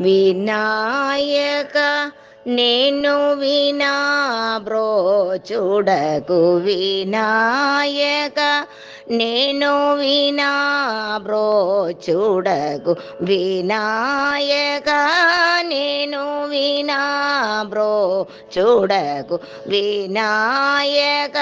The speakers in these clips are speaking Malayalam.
వినాయక నేను వినా బ్రోచుడకు వినాయక నేను వినా బ్రోచుడకు వినాయక నేను వినా బ్రోచుడకు వినాయక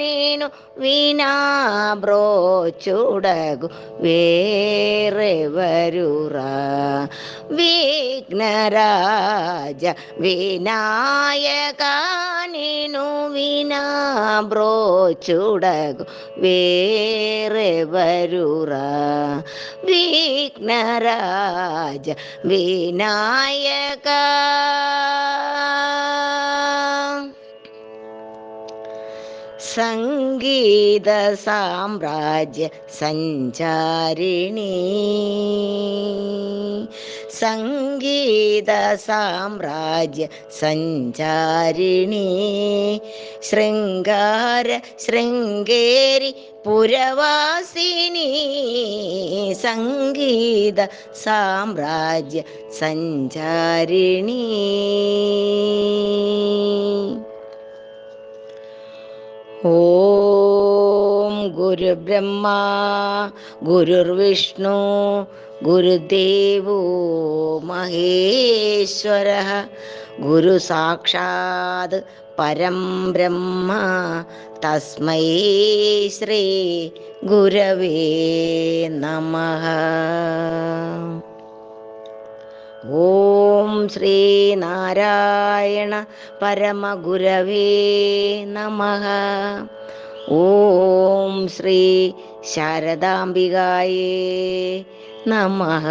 నేను వినా బ్రోచుడకు వేరెవరురా విఘ్నరాజ వినాయక నేను వినా బ్రోచుడకు వేరెవరురా విఘ్నరాజ వినాయక. സംഗീത സാമ്രാജ്യ സഞ്ചാരിണി സംഗീത സാമ്രാജ്യ സഞ്ചാരിണി ശൃംഗാര ശൃംഗേരി പുരവാസിനി സംഗീത സാമ്രാജ്യ സഞ്ചാരിണി. ഓം ഗുരുബ്രഹ്മ ഗുരുർവിഷ്ണു ഗുരുദേവോ മഹേശ്വര ഗുരു സാക്ഷാത് പരം ബ്രഹ്മ തസ്മൈ ശ്രീ ഗുരവേ നമഃ. ഓം ശ്രീ നാരായണ പരമഗുരവേ നമഃ. ഓം ശ്രീ ശാരദാംബികായേ നമഃ.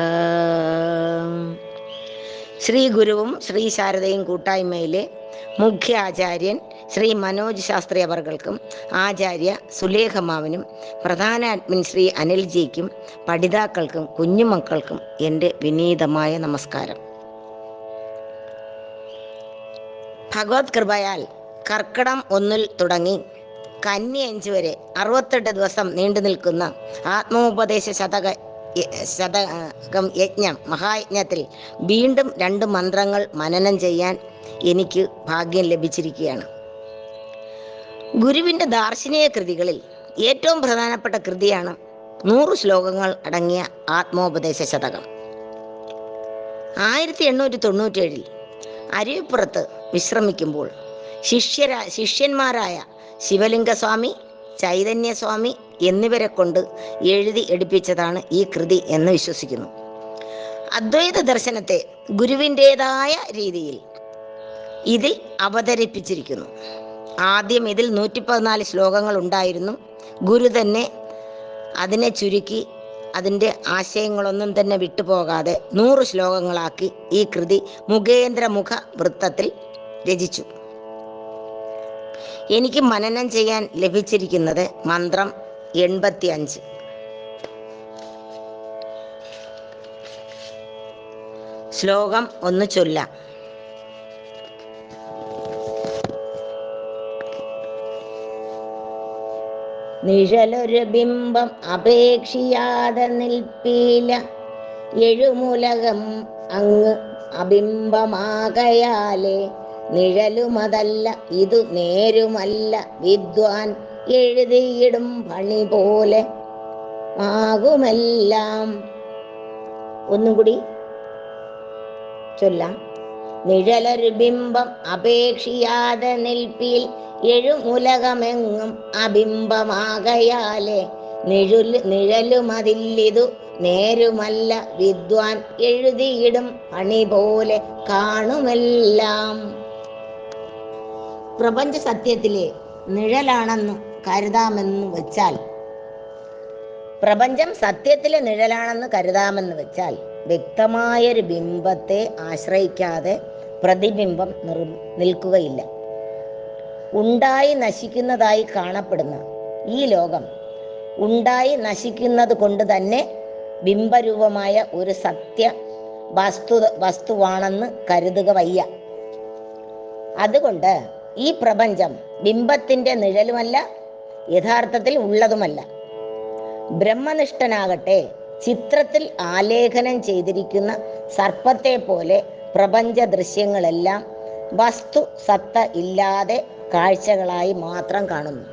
ശ്രീ ഗുരുവും ശ്രീ ശാരദയും കൂട്ടായ്മയിലെ മുഖ്യ ആചാര്യൻ ശ്രീ മനോജ് ശാസ്ത്രി അവർകൾക്കും ആചാര്യ സുലേഖമാവനും പ്രധാന അഡ്മിൻ ശ്രീ അനിൽജിക്കും പഠിതാക്കൾക്കും കുഞ്ഞുമക്കൾക്കും എൻ്റെ വിനീതമായ നമസ്കാരം. ഭഗവത് കൃപയാൽ കർക്കിടം 1 തുടങ്ങി കന്നി 5 വരെ 68 ദിവസം നീണ്ടു നിൽക്കുന്ന ആത്മോപദേശ ശതകം യജ്ഞം മഹായജ്ഞത്തിൽ വീണ്ടും 2 മന്ത്രങ്ങൾ മനനം ചെയ്യാൻ എനിക്ക് ഭാഗ്യം ലഭിച്ചിരിക്കുകയാണ്. ഗുരുവിൻ്റെ ദാർശനിക കൃതികളിൽ ഏറ്റവും പ്രധാനപ്പെട്ട കൃതിയാണ് 100 ശ്ലോകങ്ങൾ അടങ്ങിയ ആത്മോപദേശ ശതകം. 1897 അരുവിപ്പുറത്ത് വിശ്രമിക്കുമ്പോൾ ശിഷ്യന്മാരായ ശിവലിംഗസ്വാമി, ചൈതന്യസ്വാമി എന്നിവരെ കൊണ്ട് എഴുതി എടുപ്പിച്ചതാണ് ഈ കൃതി എന്ന് വിശ്വസിക്കുന്നു. അദ്വൈത ദർശനത്തെ ഗുരുവിൻ്റെതായ രീതിയിൽ ഇതിൽ അവതരിപ്പിച്ചിരിക്കുന്നു. ആദ്യം ഇതിൽ 114 ശ്ലോകങ്ങൾ ഉണ്ടായിരുന്നു. ഗുരു തന്നെ അതിനെ ചുരുക്കി അതിൻ്റെ ആശയങ്ങളൊന്നും തന്നെ വിട്ടുപോകാതെ 100 ശ്ലോകങ്ങളാക്കി ഈ കൃതി മുഖേന്ദ്രമുഖ വൃത്തത്തിൽ രചിച്ചു. എനിക്ക് മനനം ചെയ്യാൻ ലഭിച്ചിരിക്കുന്നത് മന്ത്രം 85. ശ്ലോകം ഒന്ന് ചൊല്ലാം. നിഴലൊരു ബിംബം അപേക്ഷിയാതെ നിൽപ്പീല, എഴുമുലകം അങ്ങ് അബിംബമാകയാലേ. നിഴലുമതല്ല ഇതു നേരുമല്ല വിദ്വാൻ എഴുതിയിടും പണി പോലെ ആകുമെല്ലാം. ഒന്നും കൂടി ചൊല്ലാം. നിഴലൊരു ബിംബം അപേക്ഷിയാതെ നിൽപ്പീൽ, എഴുമുലകമെങ്ങും അബിംബമാകയാലേ. നിഴലുമതില്ലിതു നേരുമല്ല വിദ്വാൻ എഴുതിയിടും പണി പോലെ കാണുമെല്ലാം. പ്രപഞ്ച സത്യത്തിലെ നിഴലാണെന്ന് കരുതാമെന്ന് വെച്ചാൽ പ്രപഞ്ചം സത്യത്തിലെ നിഴലാണെന്ന് കരുതാമെന്ന് വെച്ചാൽ വ്യക്തമായൊരു ബിംബത്തെ ആശ്രയിക്കാതെ പ്രതിബിംബം നിൽക്കുകയില്ല. ഉണ്ടായി നശിക്കുന്നതായി കാണപ്പെടുന്ന ഈ ലോകം ഉണ്ടായി നശിക്കുന്നത് കൊണ്ട് തന്നെ ബിംബരൂപമായ ഒരു സത്യ വസ്തുവാണെന്ന് കരുതുക വയ്യ. അതുകൊണ്ട് ഈ പ്രപഞ്ചം ബിംബത്തിൻ്റെ നിഴലുമല്ല, യഥാർത്ഥത്തിൽ ഉള്ളതുമല്ല. ബ്രഹ്മനിഷ്ഠനാകട്ടെ ചിത്രത്തിൽ ആലേഖനം ചെയ്തിരിക്കുന്ന സർപ്പത്തെ പോലെ പ്രപഞ്ച ദൃശ്യങ്ങളെല്ലാം വസ്തു സത്ത ഇല്ലാതെ കാഴ്ചകളായി മാത്രം കാണുന്നു.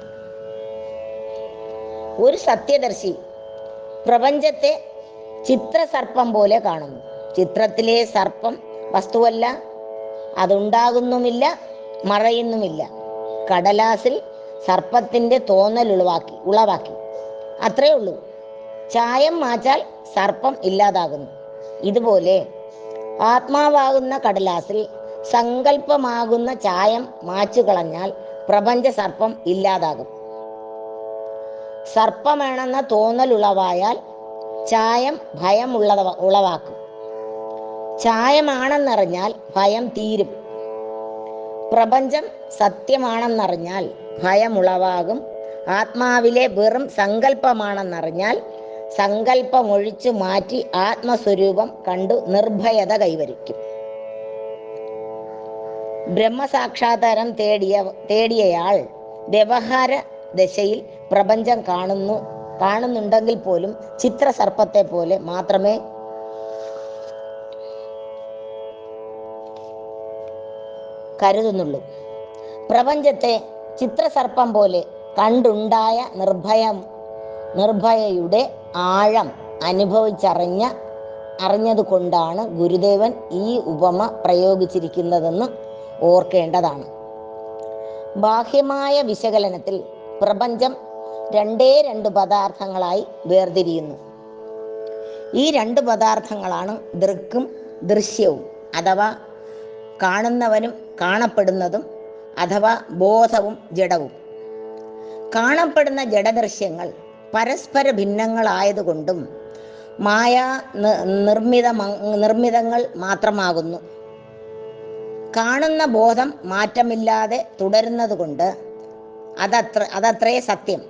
ഒരു സത്യദർശി പ്രപഞ്ചത്തെ ചിത്രസർപ്പം പോലെ കാണുന്നു. ചിത്രത്തിലെ സർപ്പം വസ്തുവല്ല, അതുണ്ടാകുന്നുമില്ല, മറയുന്നുമില്ല. കടലാസിൽ സർപ്പത്തിൻ്റെ തോന്നൽ ഉളവാക്കി അത്രേ ഉള്ളൂ. ചായം മാച്ചാൽ സർപ്പം ഇല്ലാതാകുന്നു. ഇതുപോലെ ആത്മാവാകുന്ന കടലാസിൽ സങ്കല്പമാകുന്ന ചായം മാച്ചു കളഞ്ഞാൽ പ്രപഞ്ച സർപ്പം ഇല്ലാതാകും. സർപ്പമാണെന്ന തോന്നലുളവായാൽ ചായം ഭയം ഉളവാക്കും. ചായമാണെന്നറിഞ്ഞാൽ ഭയം തീരും. പ്രപഞ്ചം സത്യമാണെന്നറിഞ്ഞാൽ ഭയമുളവാകും. ആത്മാവിലെ വെറും സങ്കല്പമാണെന്നറിഞ്ഞാൽ സങ്കല്പമൊഴിച്ചു മാറ്റി ആത്മസ്വരൂപം കണ്ടു നിർഭയത കൈവരിക്കും. ബ്രഹ്മസാക്ഷാത്കാരം തേടിയയാൾ വ്യവഹാര ദശയിൽ പ്രപഞ്ചം കാണുന്നുണ്ടെങ്കിൽ പോലും ചിത്രസർപ്പത്തെ പോലെ മാത്രമേ കരുതുന്നുള്ളൂ. പ്രപഞ്ചത്തെ ചിത്രസർപ്പം പോലെ കണ്ടുണ്ടായ നിർഭയയുടെ ആഴം അറിഞ്ഞതുകൊണ്ടാണ് ഗുരുദേവൻ ഈ ഉപമ പ്രയോഗിച്ചിരിക്കുന്നതെന്ന് ഓർക്കേണ്ടതാണ്. ബാഹ്യമായ വിശകലനത്തിൽ പ്രപഞ്ചം രണ്ട് പദാർത്ഥങ്ങളായി വേർതിരിയുന്നു. ഈ രണ്ട് പദാർത്ഥങ്ങളാണ് ദൃക്കും ദൃശ്യവും, അഥവാ കാണുന്നവനും കാണപ്പെടുന്നതും, അഥവാ ബോധവും ജഡവും. കാണപ്പെടുന്ന ജഡദൃശ്യങ്ങൾ പരസ്പര ഭിന്നങ്ങളായതുകൊണ്ടും മായാ നിർമ്മിതങ്ങൾ മാത്രമാകുന്നു. കാണുന്ന ബോധം മാറ്റമില്ലാതെ തുടരുന്നത് കൊണ്ട് അതത്രേ സത്യം.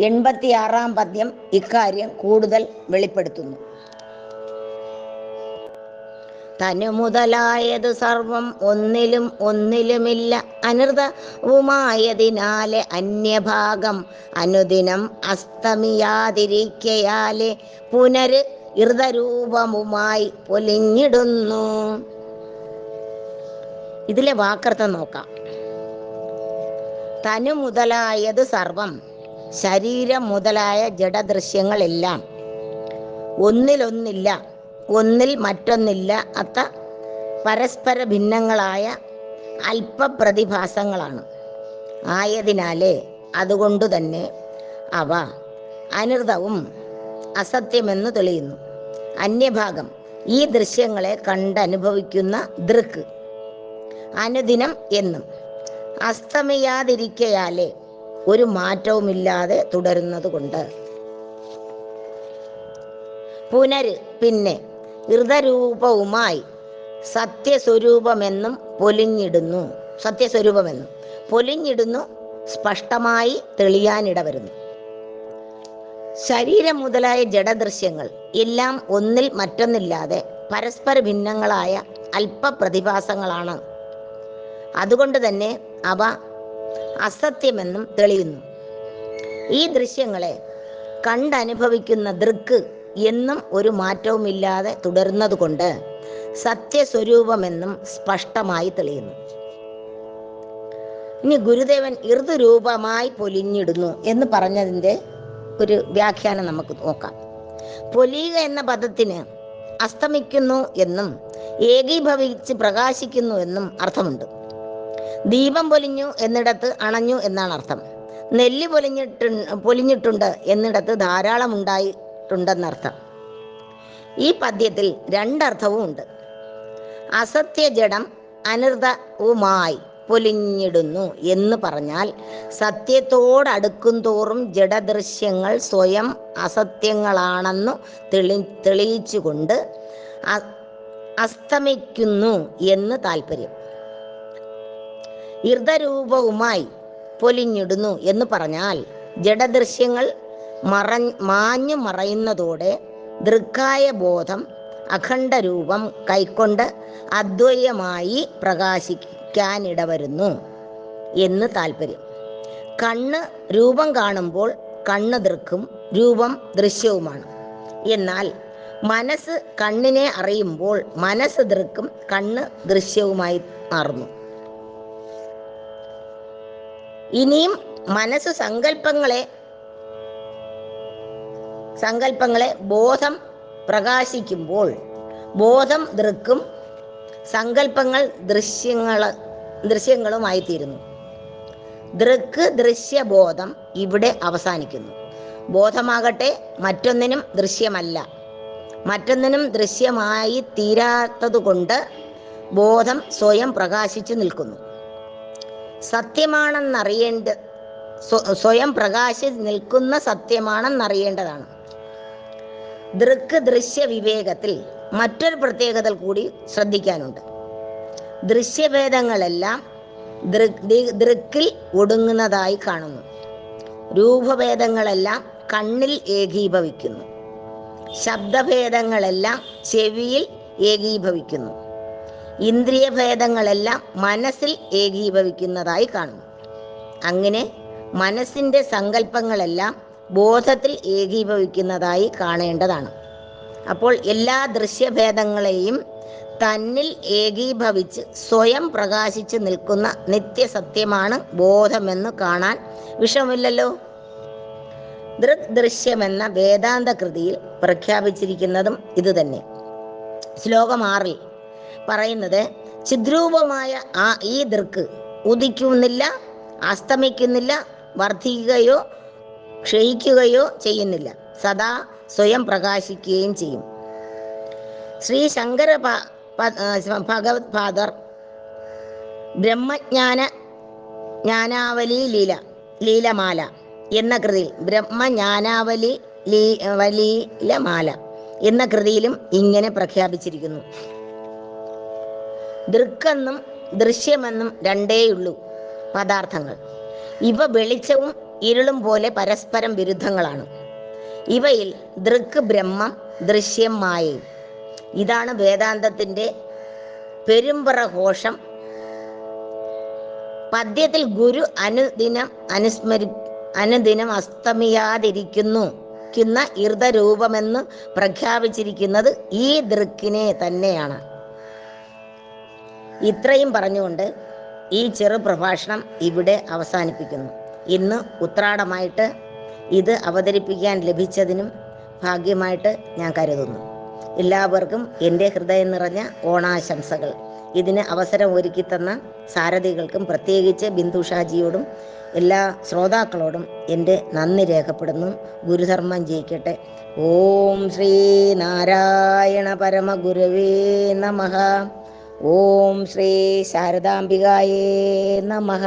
86-ാം പദ്യം ഇക്കാര്യം കൂടുതൽ വെളിപ്പെടുത്തുന്നു. തനു മുതലായത് സർവം ഒന്നിലുമില്ല, അനൃതവുമായതിനാലെ അന്യഭാഗം അനുദിനം അസ്തമിയാതിരിക്കയാലെ ഋതരൂപമുമായി പൊലിഞ്ഞിടുന്നു. ഇതിലെ വാക്കർത്ഥം നോക്കാം. തനു മുതലായത് സർവം, ശരീരം മുതലായ ജഡദൃശ്യങ്ങളെല്ലാം ഒന്നിലൊന്നില്ല, ഒന്നിൽ മറ്റൊന്നില്ല അത്ത പരസ്പര ഭിന്നങ്ങളായ അല്പപ്രതിഭാസങ്ങളാണ്. ആയതിനാലേ അതുകൊണ്ടു തന്നെ അവ അനൃതവും അസത്യമെന്ന് തെളിയുന്നു. അന്യഭാഗം, ഈ ദൃശ്യങ്ങളെ കണ്ടനുഭവിക്കുന്ന ദൃക്ക്, അനുദിനം എന്നും അസ്തമിയാതിരിക്കയാലേ ഒരു മാറ്റവുമില്ലാതെ തുടരുന്നത് കൊണ്ട്. പിന്നെ ഋതരൂപവുമായി സത്യസ്വരൂപമെന്നും പൊലിഞ്ഞിടുന്നു സ്പഷ്ടമായി തെളിയാനിട വരുന്നു. ശരീരം മുതലായ ജഡദൃശ്യങ്ങൾ എല്ലാം ഒന്നിൽ മറ്റൊന്നില്ലാതെ പരസ്പര ഭിന്നങ്ങളായ അല്പപ്രതിഭാസങ്ങളാണ്. അതുകൊണ്ട് തന്നെ അവ അസത്യമെന്നും തെളിയുന്നു. ഈ ദൃശ്യങ്ങളെ കണ്ടനുഭവിക്കുന്ന ദൃക്ക് എന്നും ഒരു മാറ്റവുമില്ലാതെ തുടരുന്നത് കൊണ്ട് സത്യസ്വരൂപമെന്നും സ്പഷ്ടമായി തെളിയുന്നു. ഇനി ഗുരുദേവൻ ഋതുരൂപമായി പൊലിഞ്ഞിടുന്നു എന്ന് പറഞ്ഞതിൻ്റെ ഒരു വ്യാഖ്യാനം നമുക്ക് നോക്കാം. പൊലിയുക എന്ന പദത്തിന് അസ്തമിക്കുന്നു എന്നും ഏകീഭവിച്ച് പ്രകാശിക്കുന്നു എന്നും അർത്ഥമുണ്ട്. ദീപം പൊലിഞ്ഞു എന്നിടത്ത് അണഞ്ഞു എന്നാണ് അർത്ഥം. നെല്ല് പൊലിഞ്ഞിട്ടുണ്ട് എന്നിടത്ത് ധാരാളം ഉണ്ടായിട്ടുണ്ടെന്നർത്ഥം. ഈ പദ്യത്തിൽ രണ്ടർത്ഥവും ഉണ്ട്. അസത്യജഡം അനൃതവുമായി പൊലിഞ്ഞിടുന്നു എന്ന് പറഞ്ഞാൽ സത്യത്തോടടുക്കും തോറും ജഡദൃശ്യങ്ങൾ സ്വയം അസത്യങ്ങളാണെന്നു തെളിയിച്ചുകൊണ്ട് അസ്തമിക്കുന്നു എന്ന് താല്പര്യം. ഋതരൂപവുമായി പൊലിഞ്ഞിടുന്നു എന്ന് പറഞ്ഞാൽ ജഡദൃശ്യങ്ങൾ മാഞ്ഞു മറയുന്നതോടെ ദൃക്കായ ബോധം അഖണ്ഡരൂപം കൈക്കൊണ്ട് അദ്വയമായി പ്രകാശിക്കാനിടവരുന്നു എന്ന് താല്പര്യം. കണ്ണ് രൂപം കാണുമ്പോൾ കണ്ണ് ദൃക്കും രൂപം ദൃശ്യവുമാണ്. എന്നാൽ മനസ്സ് കണ്ണിനെ അറിയുമ്പോൾ മനസ്സ് ദൃക്കും കണ്ണ് ദൃശ്യവുമായി മാറുന്നു. ഇനിയും മനസ്സ് സങ്കല്പങ്ങളെ ബോധം പ്രകാശിക്കുമ്പോൾ ബോധം ദൃക്കും സങ്കല്പങ്ങൾ ദൃശ്യങ്ങളുമായിത്തീരുന്നു. ദൃക്ക് ദൃശ്യബോധം ഇവിടെ അവസാനിക്കുന്നു. ബോധമാകട്ടെ മറ്റൊന്നിനും ദൃശ്യമല്ല. മറ്റൊന്നിനും ദൃശ്യമായി തീരാത്തതുകൊണ്ട് ബോധം സ്വയം പ്രകാശിച്ചു നിൽക്കുന്നു. സ്വയം പ്രകാശിച്ച് നിൽക്കുന്ന സത്യമാണെന്നറിയേണ്ടതാണ്. ദൃക്ക് ദൃശ്യ വിവേകത്തിൽ മറ്റൊരു പ്രത്യേകത കൂടി ശ്രദ്ധിക്കാനുണ്ട്. ദൃശ്യഭേദങ്ങളെല്ലാം ദൃക്കിൽ ഒടുങ്ങുന്നതായി കാണുന്നു. രൂപഭേദങ്ങളെല്ലാം കണ്ണിൽ ഏകീഭവിക്കുന്നു. ശബ്ദഭേദങ്ങളെല്ലാം ചെവിയിൽ ഏകീഭവിക്കുന്നു. ഇന്ദ്രിയഭേദങ്ങളെല്ലാം മനസ്സിൽ ഏകീഭവിക്കുന്നതായി കാണുന്നു. അങ്ങനെ മനസ്സിൻ്റെ സങ്കല്പങ്ങളെല്ലാം ബോധത്തിൽ ഏകീഭവിക്കുന്നതായി കാണേണ്ടതാണ്. അപ്പോൾ എല്ലാ ദൃശ്യഭേദങ്ങളെയും തന്നിൽ ഏകീഭവിച്ച് സ്വയം പ്രകാശിച്ച് നിൽക്കുന്ന നിത്യസത്യമാണ് ബോധമെന്ന് കാണാൻ വിഷമില്ലല്ലോ. ദൃശ്യമെന്ന വേദാന്ത കൃതിയിൽ പ്രഖ്യാപിച്ചിരിക്കുന്നതും ഇതുതന്നെ. ശ്ലോകം 6 പറയുന്നത്, ചിദ്രൂപമായ ഈ ദൃക്ക് ഉദിക്കുന്നില്ല, അസ്തമിക്കുന്നില്ല, വർദ്ധിക്കുകയോ ക്ഷയിക്കുകയോ ചെയ്യുന്നില്ല, സദാ സ്വയം പ്രകാശിക്കുകയും ചെയ്യും. ശ്രീ ശങ്കര ഭഗവത്പാദർ ബ്രഹ്മജ്ഞാനാവലി ലീലമാല എന്ന കൃതിയിൽ ലീലമാല എന്ന കൃതിയിലും ഇങ്ങനെ പ്രഖ്യാപിച്ചിരിക്കുന്നു. ദൃക്കെന്നും ദൃശ്യമെന്നും രണ്ടേയുള്ളൂ പദാർത്ഥങ്ങൾ. ഇവ വെളിച്ചവും ഇരുളും പോലെ പരസ്പരം വിരുദ്ധങ്ങളാണ്. ഇവയിൽ ദൃക്ക് ബ്രഹ്മം, ദൃശ്യം മായയും. ഇതാണ് വേദാന്തത്തിൻ്റെ പെരുമ്പറ ഘോഷം. പദ്യത്തിൽ ഗുരു അനുദിനം അസ്തമിയാതിരിക്കുന്ന ഇർദ്ധരൂപമെന്ന് പ്രഖ്യാപിച്ചിരിക്കുന്നത് ഈ ദൃക്കിനെ തന്നെയാണ്. ഇത്രയും പറഞ്ഞുകൊണ്ട് ഈ ചെറു പ്രഭാഷണം ഇവിടെ അവസാനിപ്പിക്കുന്നു. ഇന്ന് ഉത്രാടമായിട്ട് ഇത് അവതരിപ്പിക്കാൻ ലഭിച്ചതിനും ഭാഗ്യമായിട്ട് ഞാൻ കരുതുന്നു. എല്ലാവർക്കും എൻ്റെ ഹൃദയം നിറഞ്ഞ ഓണാശംസകൾ. ഇതിന് അവസരം ഒരുക്കി തന്ന സാരഥികൾക്കും പ്രത്യേകിച്ച് ബിന്ദുഷാജിയോടും എല്ലാ ശ്രോതാക്കളോടും എൻ്റെ നന്ദി രേഖപ്പെടുന്നു. ഗുരുധർമ്മം ജയിക്കട്ടെ. ഓം ശ്രീ നാരായണ പരമഗുരവേ നമഃ. ഓം ശ്രീ ശാരദാംബികായേ നമഃ.